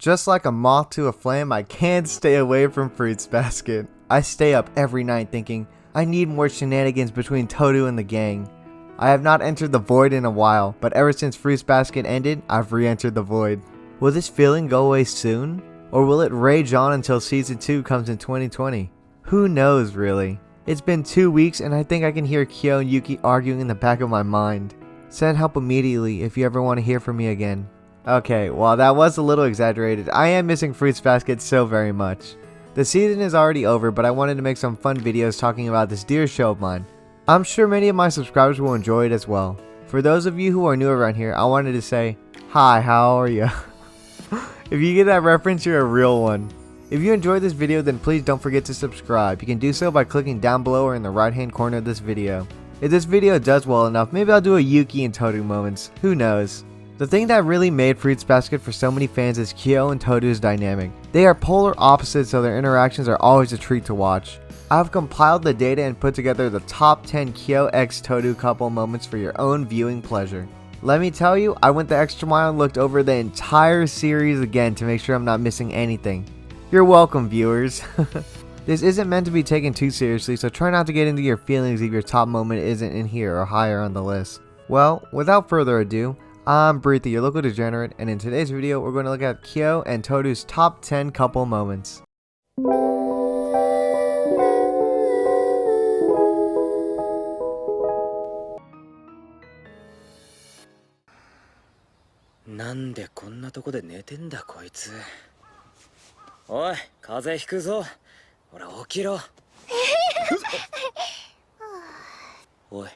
Just like a moth to a flame, I can't stay away from Fruits Basket. I stay up every night thinking, I need more shenanigans between Tohru and the gang. I have not entered the void in a while, but ever since Fruits Basket ended, I've re-entered the void. Will this feeling go away soon? Or will it rage on until season 2 comes in 2020? Who knows really? It's been 2 weeks and I think I can hear Kyo and Yuki arguing in the back of my mind. Send help immediately if you ever want to hear from me again. Okay, while that was a little exaggerated, I am missing Fruits Basket so very much. The season is already over, but I wanted to make some fun videos talking about this dear show of mine. I'm sure many of my subscribers will enjoy it as well. For those of you who are new around here, I wanted to say, hi, how are you? If you get that reference, you're a real one. If you enjoyed this video, then please don't forget to subscribe. You can do so by clicking down below or in the right hand corner of this video. If this video does well enough, maybe I'll do a Yuki and Tohru moments, who knows. The thing that really made Fruits Basket for so many fans is Kyo and Tohru's dynamic. They are polar opposites, so their interactions are always a treat to watch. I have compiled the data and put together the top 10 Kyo x Tohru couple moments for your own viewing pleasure. Let me tell you, I went the extra mile and looked over the entire series again to make sure I'm not missing anything. You're welcome, viewers. This isn't meant to be taken too seriously, so try not to get into your feelings if your top moment isn't in here or higher on the list. Well, without further ado, I'm BriThi, your local degenerate, and in today's video, we're going to look at Kyo and Tohru's top 10 couple moments. Nande konna toko de nete n da koitsu. Oi, kaze hiku zo. Hora okiro. Oi.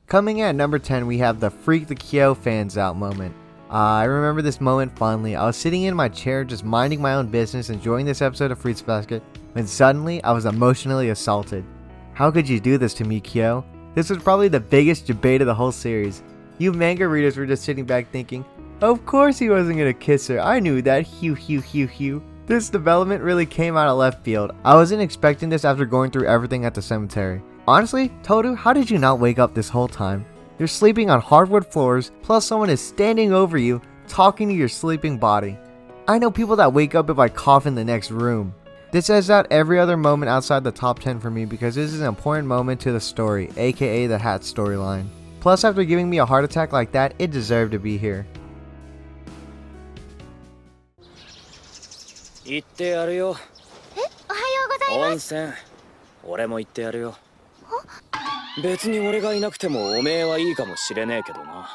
Coming in at number 10, we have the Freak the Kyo fans out moment. I remember this moment fondly. I was sitting in my chair just minding my own business, enjoying this episode of Fruits Basket, when suddenly I was emotionally assaulted. How could you do this to me, Kyo? This was probably the biggest debate of the whole series. You manga readers were just sitting back thinking, of course he wasn't gonna kiss her, I knew that, hew. This development really came out of left field. I wasn't expecting this after going through everything at the cemetery. Honestly, Tohru, how did you not wake up this whole time? You're sleeping on hardwood floors, plus someone is standing over you, talking to your sleeping body. I know people that wake up if I cough in the next room. This says out every other moment outside the top 10 for me because this is an important moment to the story, aka the hat storyline. Plus, after giving me a heart attack like that, it deserved to be here. 行ってやるよ。え、おはようございます。温泉。俺も行ってやるよ。別に俺がいなくてもおめえはいいかもしれねえけどな。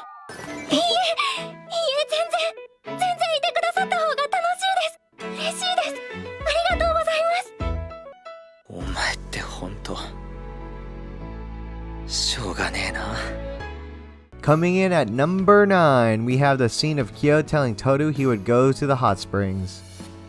いいえ、全然いてくださった方が楽しいです。嬉しいです。ありがとうございます。お前ってほんとしょうがねえな。Coming in at number 9, we have the scene of Kyo telling Tohru he would go to the hot springs.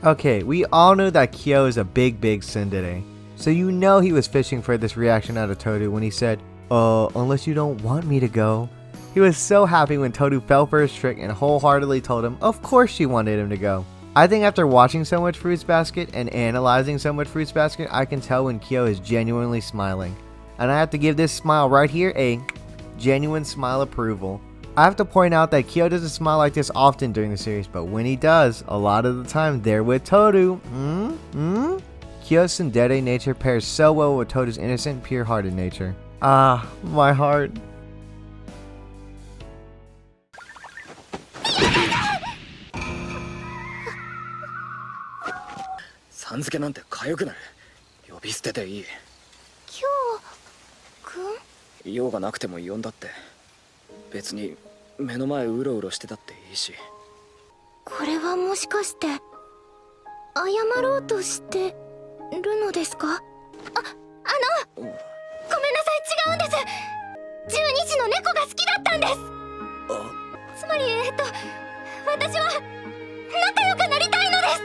Okay, we all know that Kyo is a big tsundere. So you know he was fishing for this reaction out of Tohru when he said, unless you don't want me to go. He was so happy when Tohru fell for his trick and wholeheartedly told him of course she wanted him to go. I think after watching so much Fruits Basket and analyzing so much Fruits Basket, I can tell when Kyo is genuinely smiling. And I have to give this smile right here a genuine smile approval. I have to point out that Kyo doesn't smile like this often during the series, but when he does, a lot of the time they're with Tohru. Kyo's tsundere nature pairs so well with Tohru's innocent, pure-hearted nature. Ah, my heart. Sanzuke なんてかゆくなる。呼び捨てでいい。今日くん？用がなくても呼んだって。別に目の前うろうろしてたっていいし。これはもしかして謝ろうとしてるのですか？ごめんなさい、違うんです。12時の猫が好きだったんです。つまり私は仲良くなりたいのです。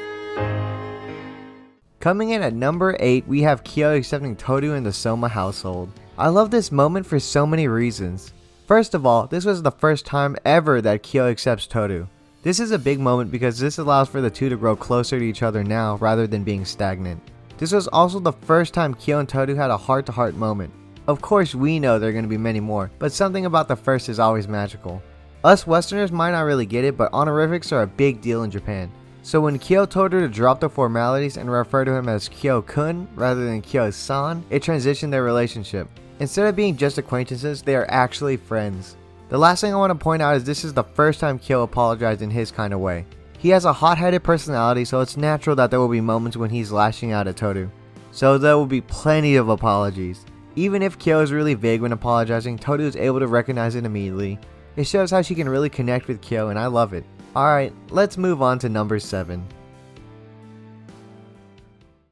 Coming in at number 8, we have Kyo accepting Tohru in the Soma household. I love this moment for so many reasons. First of all, this was the first time ever that Kyo accepts Tohru. This is a big moment because this allows for the two to grow closer to each other now rather than being stagnant. This was also the first time Kyo and Tohru had a heart-to-heart moment. Of course we know there are going to be many more, but something about the first is always magical. Us Westerners might not really get it, but honorifics are a big deal in Japan. So when Kyo told her to drop the formalities and refer to him as Kyo-kun rather than Kyo-san, it transitioned their relationship. Instead of being just acquaintances, they are actually friends. The last thing I want to point out is this is the first time Kyo apologized in his kind of way. He has a hot-headed personality, so it's natural that there will be moments when he's lashing out at Tohru. So there will be plenty of apologies. Even if Kyo is really vague when apologizing, Tohru is able to recognize it immediately. It shows how she can really connect with Kyo, and I love it. Alright, let's move on to number 7.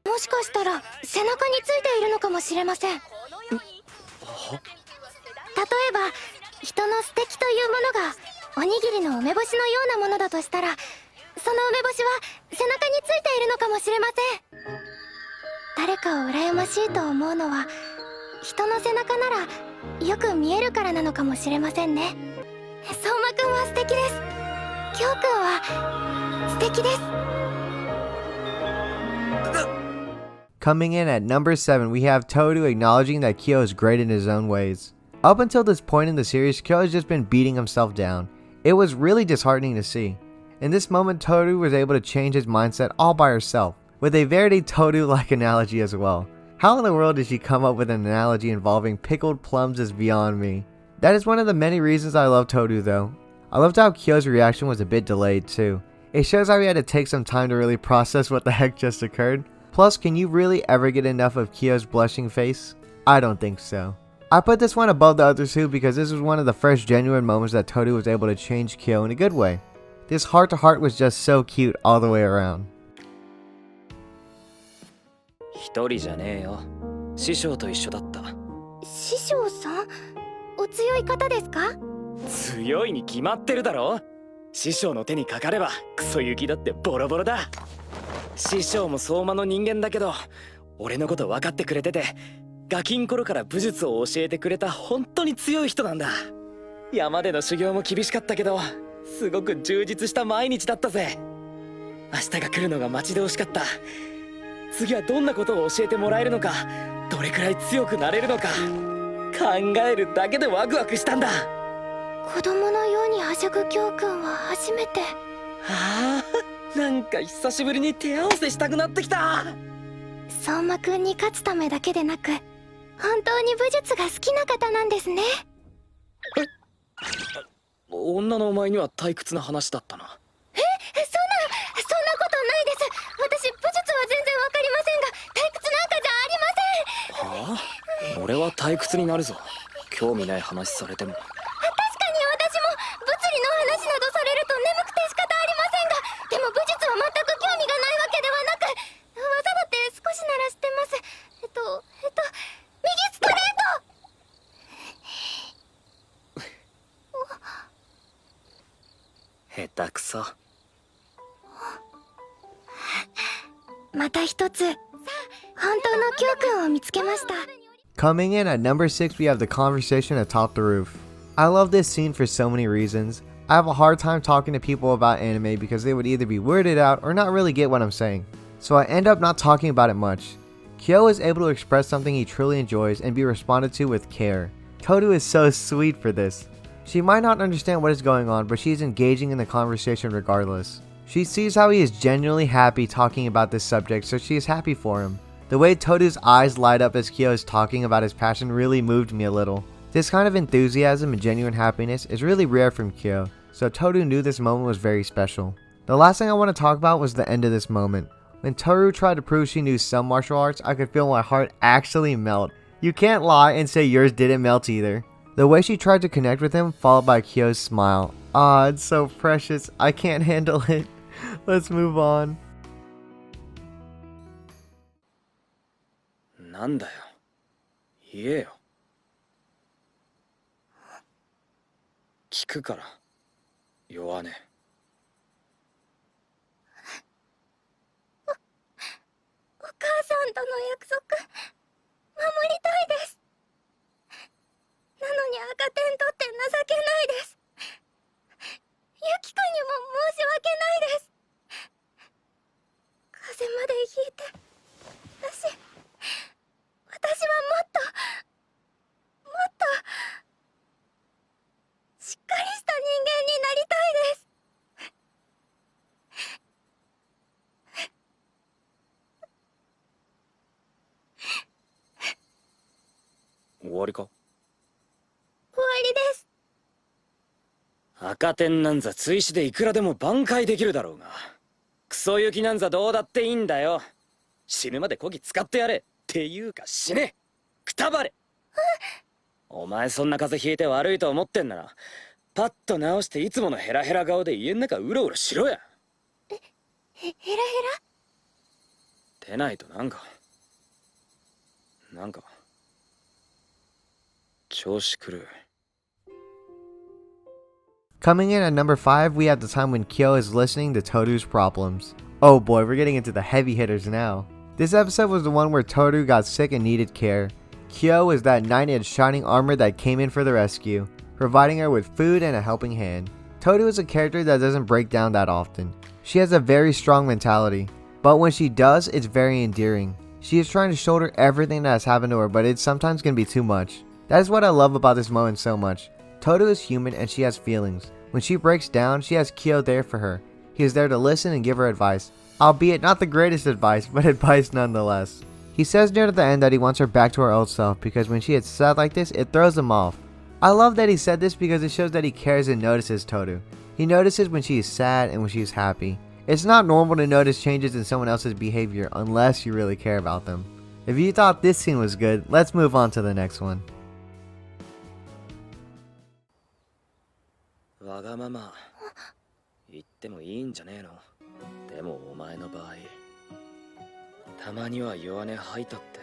もしかしたら背中についているのかもしれません。例えば人の素敵というものがおにぎりの梅干しのようなものだとしたら、その梅干しは背中についているのかもしれません。誰かを羨ましいと思うのは人の背中ならよく見えるからなのかもしれませんね。相馬くんは素敵です。キョウくんは素敵です。 Coming in at number 7, we have Tohru acknowledging that Kyo is great in his own ways. Up until this point in the series, Kyo has just been beating himself down. It was really disheartening to see. In this moment, Tohru was able to change his mindset all by herself, with a very Tohru-like analogy as well. How in the world did she come up with an analogy involving pickled plums is beyond me. That is one of the many reasons I love Tohru though. I loved how Kyo's reaction was a bit delayed too. It shows how he had to take some time to really process what the heck just occurred. Plus, can you really ever get enough of Kyo's blushing face? I don't think so. I put this one above the other two because this was one of the first genuine moments that Tohru was able to change Kyo in a good way. This heart-to-heart was just so cute all the way around. 一人じゃねえよ。師匠と一緒だった。師匠さん、お強い方ですか？強いに決まってるだろ。師匠の手にかかればクソ雪だってボロボロだ。師匠も相馬の人間だけど、俺のこと分かってくれてて、ガキン頃から武術を教えてくれた本当に強い人なんだ。山での修行も厳しかったけど、すごく充実した毎日だったぜ。明日が来るのが待ち遠しかった。次はどんなことを教えてもらえるのか、どれくらい強くなれるのか、考えるだけでワクワクしたんだ。子供のようにはしゃぐキョウくんは初めて。ああ、なんか久しぶりに手合わせしたくなってきた。相馬くんに勝つためだけでなく、本当に武術が好きな方なんですね。女のお前には退屈な話だったな。そんなことないです。私武術は全然わかりませんが、退屈なんかじゃありません。はあ？俺は退屈になるぞ。興味ない話されても。確かに私も物理の話などされると眠くて仕方ありませんが、でも武術は全く興味がないわけではなく、技だって少しなら知ってます。右ストレート。下手くそ。また一つ、本当のキョウくんを見つけました。 Coming in at number 6, we have the conversation atop the roof. I love this scene for so many reasons. I have a hard time talking to people about anime because they would either be weirded out or not really get what I'm saying. So I end up not talking about it much. Kyo is able to express something he truly enjoys and be responded to with care. Tohru is so sweet for this. She might not understand what is going on, but she is engaging in the conversation regardless. She sees how he is genuinely happy talking about this subject, so she is happy for him. The way Tohru's eyes light up as Kyo is talking about his passion really moved me a little. This kind of enthusiasm and genuine happiness is really rare from Kyo, so Tohru knew this moment was very special. The last thing I want to talk about was the end of this moment. When Tohru tried to prove she knew some martial arts, I could feel my heart actually melt. You can't lie and say yours didn't melt either. The way she tried to connect with him, followed by Kyo's smile. Ah, it's so precious. I can't handle it. Let's move on. なんだよ。言えよ。聞くから。弱音。お母さんとの約束守りたいです。なのに赤点取って情けないです。ユキコにも申し訳ないです。風邪までひいて足終わりか？終わりです。赤点なんざ追試でいくらでも挽回できるだろうが、クソ雪なんざどうだっていいんだよ。死ぬまでこぎ使ってやれっていうか死ね、くたばれ。お前そんな風邪ひいて悪いと思ってんならパッと直していつものヘラヘラ顔で家の中うろうろしろや。ヘラヘラ？でないとなんか調子狂う。Coming in at number 5, we have the time when Kyo is listening to Tohru's problems. Oh boy, we're getting into the heavy hitters now. This episode was the one where Tohru got sick and needed care. Kyo is that knight in shining armor that came in for the rescue, providing her with food and a helping hand. Tohru is a character that doesn't break down that often. She has a very strong mentality, but when she does, it's very endearing. She is trying to shoulder everything that has happened to her, but it sometimes can be too much. That is what I love about this moment so much. Tohru is human and she has feelings. When she breaks down, she has Kyo there for her. He is there to listen and give her advice, albeit not the greatest advice, but advice nonetheless. He says near the end that he wants her back to her old self because when she gets sad like this, it throws him off. I love that he said this because it shows that he cares and notices Tohru. He notices when she is sad and when she is happy. It's not normal to notice changes in someone else's behavior unless you really care about them. If you thought this scene was good, let's move on to the next one. わがまま言ってもいいんじゃねえの。でもお前の場合たまには弱音吐いたって。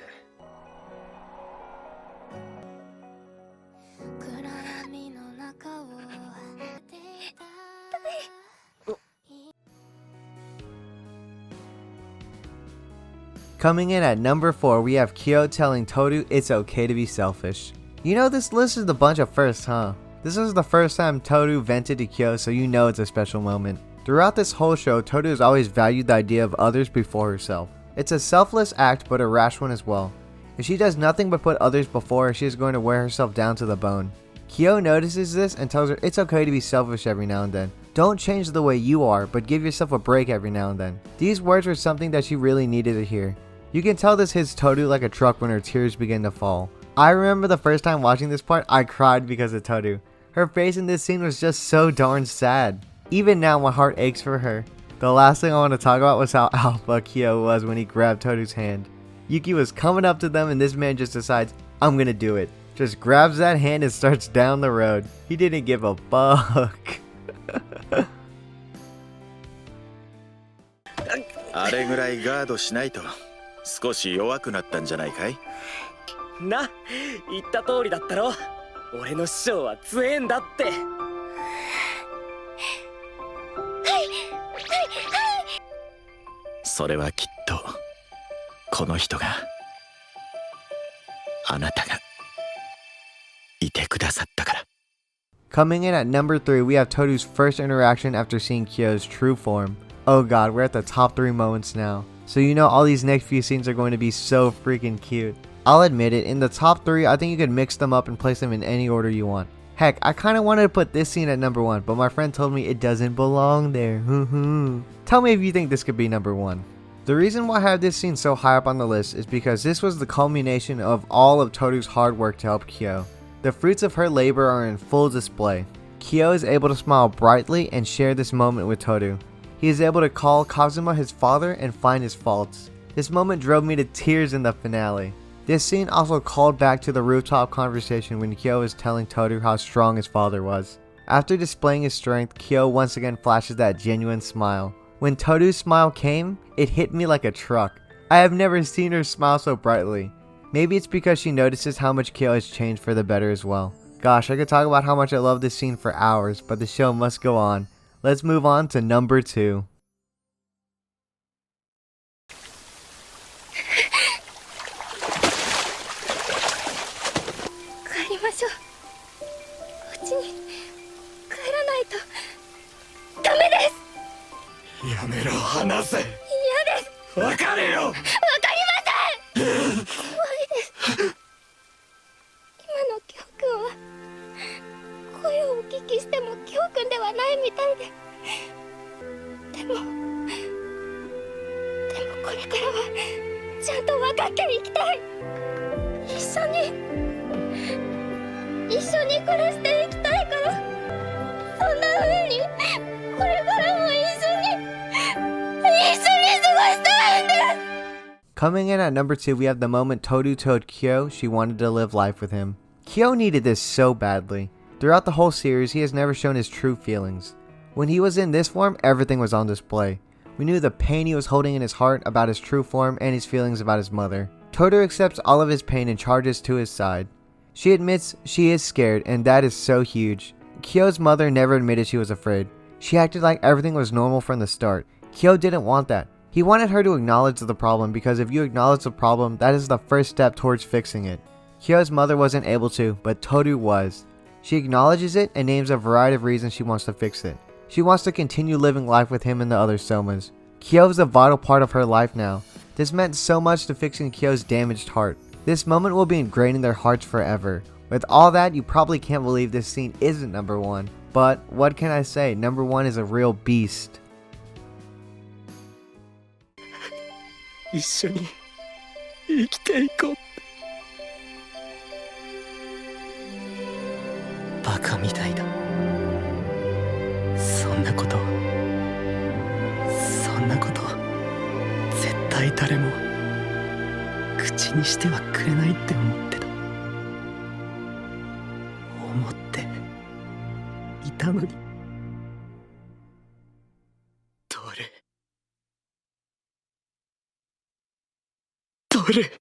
Coming in at number 4, we have Kyo telling Tohru it's okay to be selfish. You know, this list is a bunch of firsts, huh? This is the first time Tohru vented to Kyo, so you know it's a special moment. Throughout this whole show, Tohru has always valued the idea of others before herself. It's a selfless act, but a rash one as well. If she does nothing but put others before her, she is going to wear herself down to the bone. Kyo notices this and tells her it's okay to be selfish every now and then. Don't change the way you are, but give yourself a break every now and then. These words were something that she really needed to hear. You can tell this hits Tohru like a truck when her tears begin to fall. I remember the first time watching this part, I cried because of Tohru. Her face in this scene was just so darn sad. Even now, my heart aches for her. The last thing I want to talk about was how alpha Kyo was when he grabbed Tohru's hand. Yuki was coming up to them and this man just decides, I'm gonna do it. Just grabs that hand and starts down the road. He didn't give a fuck. あれぐらいガードしないと少し弱くなったんじゃないかい？な、言った通りだったろ。俺の師匠は強えんだって。それはきっとこの人があなたがいてくださったから。 Coming in at number 3, we have Tohru's first interaction after seeing Kyo's true form. Oh god, we're at the top 3 moments now. So you know all these next few scenes are going to be so freaking cute. I'll admit it, in the top 3, I think you could mix them up and place them in any order you want. Heck, I kinda wanted to put this scene at number 1, but my friend told me it doesn't belong there. Tell me if you think this could be number 1. The reason why I have this scene so high up on the list is because this was the culmination of all of Tohru's hard work to help Kyo. The fruits of her labor are in full display. Kyo is able to smile brightly and share this moment with Tohru. He is able to call Kazuma his father and find his faults. This moment drove me to tears in the finale. This scene also called back to the rooftop conversation when Kyo was telling Tohru how strong his father was. After displaying his strength, Kyo once again flashes that genuine smile. When Tohru's smile came, it hit me like a truck. I have never seen her smile so brightly. Maybe it's because she notices how much Kyo has changed for the better as well. Gosh, I could talk about how much I love this scene for hours, but the show must go on. Let's move on to number 2. 帰りましょう。うちに帰らないとダメです。やめろ、話せ。嫌です。別れよ。わかりません。怖いです。今のキョウ君は声をお聞きしてもキョウ君ではないみたいで。でもこれからはちゃんと分かっていきたい。一緒にからしていきたいから、そんな風にこれからも一緒に過ごしたいんです。 Coming in at number 2, we have the moment Tohru told Kyo she wanted to live life with him. Kyo needed this so badly. Throughout the whole series, he has never shown his true feelings. When he was in this form, everything was on display. We knew the pain he was holding in his heart about his true form and his feelings about his mother. Tohru accepts all of his pain and charges to his side. She admits she is scared, and that is so huge. Kyo's mother never admitted she was afraid. She acted like everything was normal from the start. Kyo didn't want that. He wanted her to acknowledge the problem, because if you acknowledge the problem, that is the first step towards fixing it. Kyo's mother wasn't able to, but Tohru was. She acknowledges it and names a variety of reasons she wants to fix it. She wants to continue living life with him and the other Somas. Kyo is a vital part of her life now. This meant so much to fixing Kyo's damaged heart. This moment will be ingrained in their hearts forever. With all that, you probably can't believe this scene isn't number 1. But what can I say, number 1 is a real beast. 一緒に生きていこう。バカみたいだ。そんなこと絶対誰も口にしてはくれないって思ってた。思っていたのに。どれ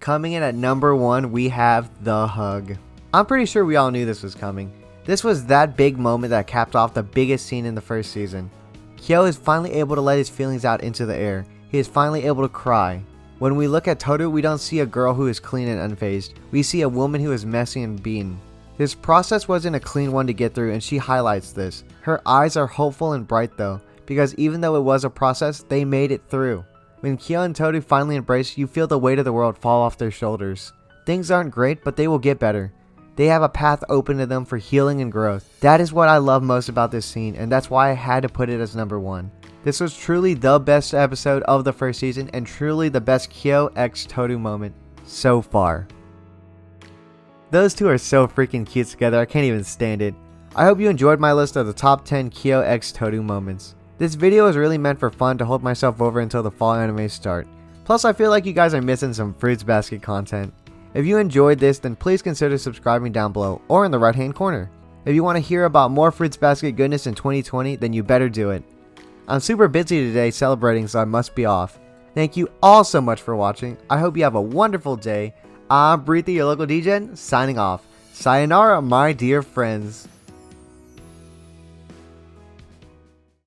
Coming in at number 1, we have the hug. I'm pretty sure we all knew this was coming. This was that big moment that capped off the biggest scene in the first season. Kyo is finally able to let his feelings out into the air. He is finally able to cry. When we look at Tohru, we don't see a girl who is clean and unfazed. We see a woman who is messy and beaten. This process wasn't a clean one to get through, and she highlights this. Her eyes are hopeful and bright though, because even though it was a process, they made it through. When Kyo and Tohru finally embrace, you feel the weight of the world fall off their shoulders. Things aren't great, but they will get better. They have a path open to them for healing and growth. That is what I love most about this scene, and that's why I had to put it as number 1. This was truly the best episode of the first season, and truly the best Kyo x Tohru moment so far. Those two are so freaking cute together, I can't even stand it. I hope you enjoyed my list of the top 10 Kyo x Tohru moments. This video is really meant for fun to hold myself over until the fall animes start. Plus I feel like you guys are missing some Fruits Basket content. If you enjoyed this, then please consider subscribing down below or in the right hand corner. If you want to hear about more Fruits Basket goodness in 2020, then you better do it. I'm super busy today celebrating, so I must be off. Thank you all so much for watching. I hope you have a wonderful day. I'm BriThi, your local DJ, signing off. Sayonara, my dear friends.